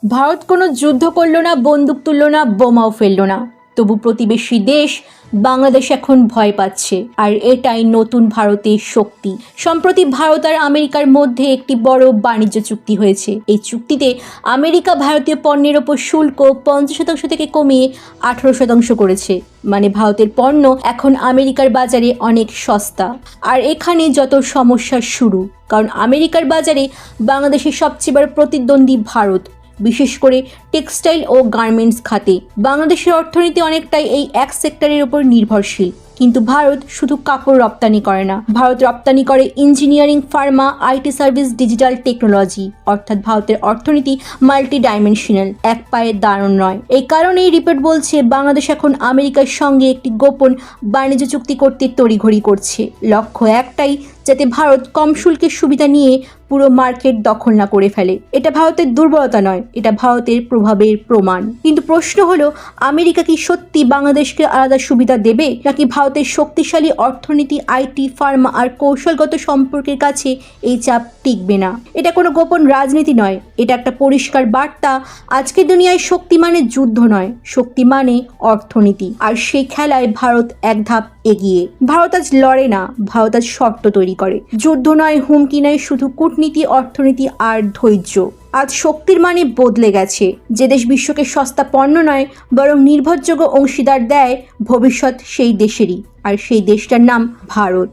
ভারত কোনো যুদ্ধ করল না, বন্দুক তুলল না, বোমাও ফেলল না, তবু প্রতিবেশী দেশ বাংলাদেশ এখন ভয় পাচ্ছে। আর এটাই নতুন ভারতের শক্তি। সম্প্রতি ভারত আর আমেরিকার মধ্যে একটি বড় বাণিজ্য চুক্তি হয়েছে। এই চুক্তিতে আমেরিকা ভারতীয় পণ্যের ওপর শুল্ক 50% থেকে কমিয়ে 18% করেছে। মানে ভারতের পণ্য এখন আমেরিকার বাজারে অনেক সস্তা। আর এখানে যত সমস্যার শুরু, কারণ আমেরিকার বাজারে বাংলাদেশের সবচেয়ে বড় প্রতিদ্বন্দ্বী ভারত, বিশেষ করে টেক্সটাইল ও গার্মেন্টস খাতে। বাংলাদেশের অর্থনীতি অনেকটাই এই এক সেক্টরের উপর নির্ভরশীল। কিন্তু ভারত শুধু কাপড় রপ্তানি করে না, ভারত রপ্তানি করে engineering, Pharma, IT service, digital technology. অর্থাৎ ভারতের অর্থনীতি মাল্টি ডাইমেনশনাল, এক পায়ে দাঁড়ানো নয়। এই কারণেই রিপোর্ট বলছে বাংলাদেশ এখন আমেরিকার সঙ্গে একটি গোপন বাণিজ্য চুক্তি করতে তড়িঘড়ি করছে। লক্ষ্য একটাই, যাতে ভারত কম শুল্কের সুবিধা নিয়ে পুরো মার্কেট দখল না করে ফেলে। এটা ভারতের দুর্বলতা নয়, এটা ভারতের প্রভাবের প্রমাণ। কিন্তু প্রশ্ন হলো, আমেরিকা কি সত্যি বাংলাদেশকে আলাদা সুবিধা দেবে, নাকি ভারতের শক্তিশালী অর্থনীতি, আইটি, ফার্মা আর কৌশলগত সম্পর্কের কাছে এই চাপ টিকবে না? এটা কোনো গোপন রাজনীতি নয়, এটা একটা পরিষ্কার বার্তা। আজকের দুনিয়ায় শক্তি মানে যুদ্ধ নয়, শক্তি মানে অর্থনীতি। আর সেই খেলায় ভারত এক ধাপ এগিয়ে। ভারত আজ লড়ে না, ভারত আজ শর্ত তৈরি করে। যুদ্ধ নয়, হুমকি নয়, শুধু কূটনীতি, অর্থনীতি আর ধৈর্য। আজ শক্তির মানে বদলে গেছে। যে দেশ বিশ্বকে সস্তা পণ্য নয়, বরং নির্ভরযোগ্য অংশীদার দেয়, ভবিষ্যৎ সেই দেশেরই। আর সেই দেশটার নাম ভারত।